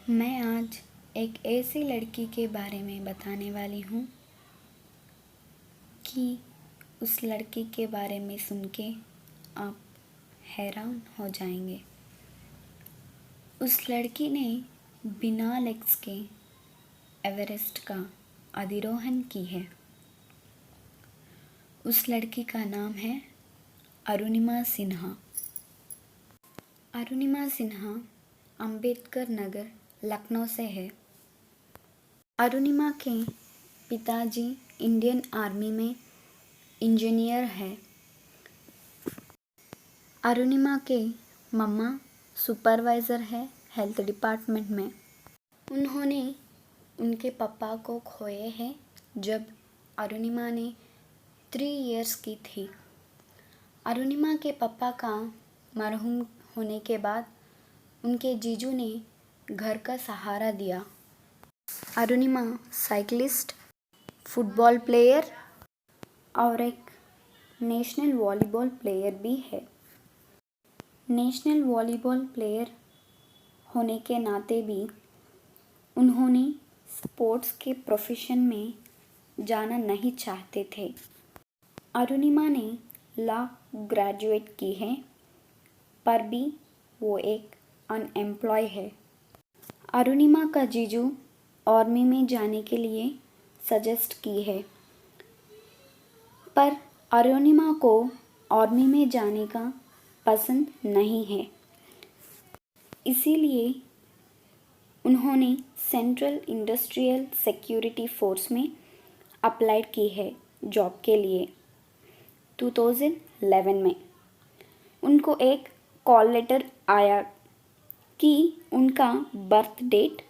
मैं आज एक ऐसी लड़की के बारे में बताने वाली हूँ कि उस लड़की के बारे में सुन के आप हैरान हो जाएंगे। उस लड़की ने बिना लेग्स के एवरेस्ट का अधिरोहण की है। उस लड़की का नाम है अरुणिमा सिन्हा। अरुणिमा सिन्हा अंबेडकर नगर लखनऊ से है। अरुणिमा के पिताजी इंडियन आर्मी में इंजीनियर है। अरुणिमा के मम्मा सुपरवाइज़र है हेल्थ डिपार्टमेंट में। उन्होंने उनके पापा को खोए हैं जब अरुणिमा ने 3 इयर्स की थी। अरुणिमा के पापा का मरहूम होने के बाद उनके जीजू ने घर का सहारा दिया। अरुणिमा साइकिलिस्ट, फुटबॉल प्लेयर और एक नेशनल वॉलीबॉल प्लेयर भी है। नेशनल वॉलीबॉल प्लेयर होने के नाते भी उन्होंने स्पोर्ट्स के प्रोफेशन में जाना नहीं चाहते थे। अरुणिमा ने लॉ ग्रेजुएट की है पर भी वो एक अनएम्प्लॉय है। अरुणिमा का जीजू आर्मी में जाने के लिए सजेस्ट की है पर अरुणिमा को आर्मी में जाने का पसंद नहीं है। इसीलिए उन्होंने सेंट्रल इंडस्ट्रियल सिक्योरिटी फोर्स में अप्लाई की है जॉब के लिए। 2011 में उनको एक कॉल लेटर आया कि उनका बर्थ डेट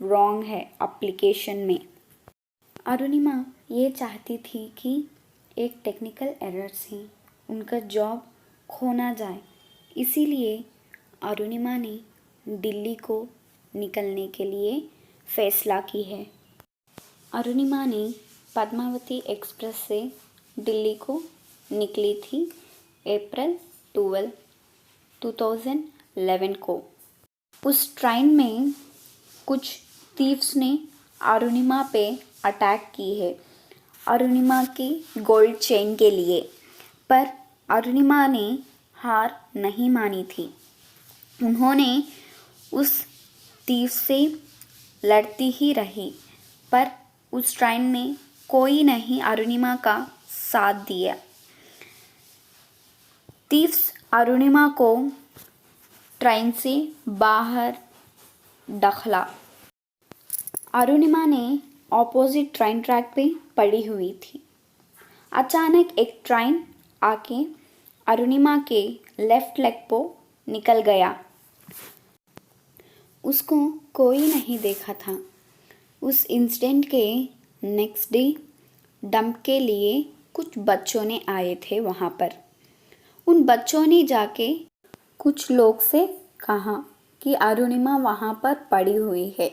रॉन्ग है एप्लीकेशन में। अरुणिमा ये चाहती थी कि एक टेक्निकल एरर से उनका जॉब खो ना जाए। इसीलिए अरुणिमा ने दिल्ली को निकलने के लिए फ़ैसला की है। अरुणिमा ने पद्मावती एक्सप्रेस से दिल्ली को निकली थी अप्रैल 12, 2011 को। उस ट्रेन में कुछ थीव्स ने अरुणिमा पे अटैक की है अरुणिमा की गोल्ड चेन के लिए, पर अरुणिमा ने हार नहीं मानी थी। उन्होंने उस थीव से लड़ती ही रही पर उस ट्रेन में कोई नहीं अरुणिमा का साथ दिया। थीव्स अरुणिमा को ट्रेन से बाहर ढकेला। अरुणिमा ने ऑपोजिट ट्रेन ट्रैक पे पड़ी हुई थी। अचानक एक ट्रेन आके अरुणिमा के लेफ्ट लेग को निकल गया। उसको कोई नहीं देखा था। उस इंसिडेंट के नेक्स्ट डे डंप के लिए कुछ बच्चों ने आए थे वहाँ पर। उन बच्चों ने जाके कुछ लोग से कहा कि अरुणिमा वहाँ पर पड़ी हुई है।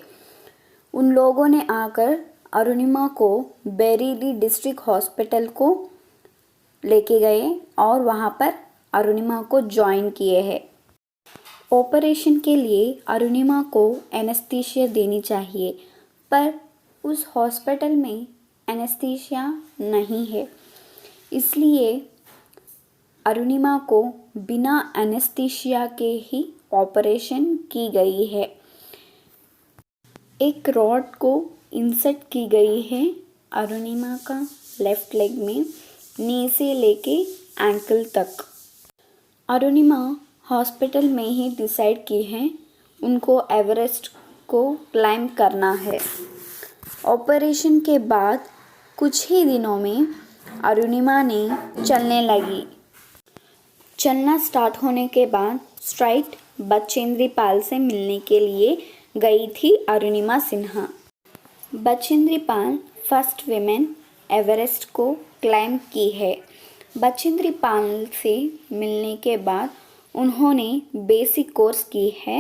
उन लोगों ने आकर अरुणिमा को बरेली डिस्ट्रिक्ट हॉस्पिटल को लेके गए और वहाँ पर अरुणिमा को ज्वाइन किए हैं। ऑपरेशन के लिए अरुणिमा को एनेस्थीसिया देनी चाहिए पर उस हॉस्पिटल में एनेस्थीसिया नहीं है। इसलिए अरुणिमा को बिना एनेस्थीसिया के ही ऑपरेशन की गई है। एक रॉड को इंसर्ट की गई है अरुणिमा का लेफ्ट लेग में, नी से लेके एंकल तक। अरुणिमा हॉस्पिटल में ही डिसाइड की है उनको एवरेस्ट को क्लाइंब करना है। ऑपरेशन के बाद कुछ ही दिनों में अरुणिमा ने चलने लगी। चलना स्टार्ट होने के बाद स्ट्राइट बचेंद्री पाल से मिलने के लिए गई थी Arunima Sinha. Bachendri Pal first women Everest को क्लाइंब की है। बचेंद्री पाल से मिलने के बाद उन्होंने बेसिक कोर्स की है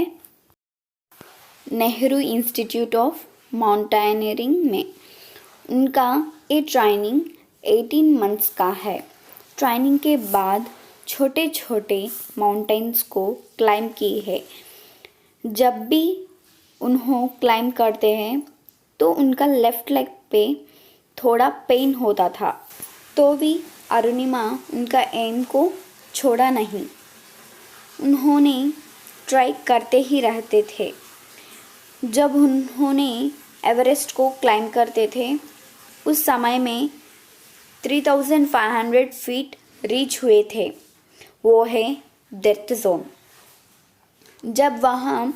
नेहरू इंस्टीट्यूट ऑफ माउंटेनियरिंग में। उनका ये ट्रेनिंग 18 मंथ्स का है। ट्रेनिंग के बाद छोटे छोटे माउंटेन्स को क्लाइंब की है। जब भी उन्हों क्लाइंब करते हैं तो उनका लेफ़्ट लेग पे थोड़ा पेन होता था, तो भी अरुणिमा उनका एम को छोड़ा नहीं। उन्होंने ट्राई करते ही रहते थे। जब उन्होंने एवरेस्ट को क्लाइंब करते थे उस समय में 3500 फीट रीच हुए थे। वो है डेथ जोन। जब वहाँ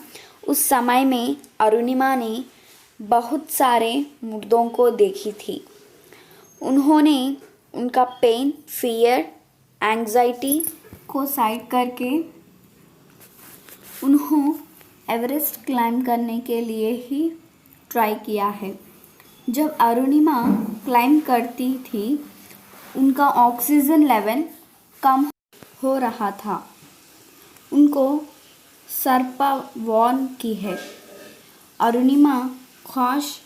उस समय में अरुणिमा ने बहुत सारे मुर्दों को देखी थी। उन्होंने उनका पेन, फियर, एंग्जाइटी को साइड करके उन्हों एवरेस्ट क्लाइंब करने के लिए ही ट्राई किया है। जब अरुणिमा क्लाइंब करती थी उनका ऑक्सीजन लेवल कम हो रहा था। उनको सर्पा वॉर्न की है, अरुणिमा खास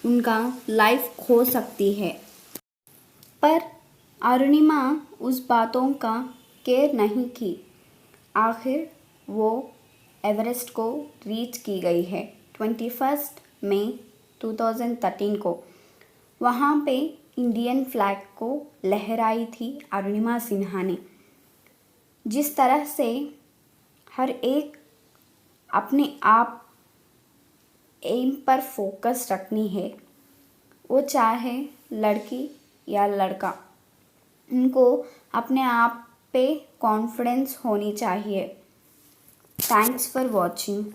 उनका लाइफ खो सकती है। पर अरुणिमा उस बातों का केयर नहीं की। आखिर वो एवरेस्ट को रीच की गई है 21 मई 2013 को। वहाँ पे इंडियन फ्लैग को लहराई थी अरुणिमा सिन्हा ने। जिस तरह से हर एक अपने आप एम पर फोकस रखनी है, वो चाहे लड़की या लड़का, उनको अपने आप पे कॉन्फिडेंस होनी चाहिए। Thanks for watching.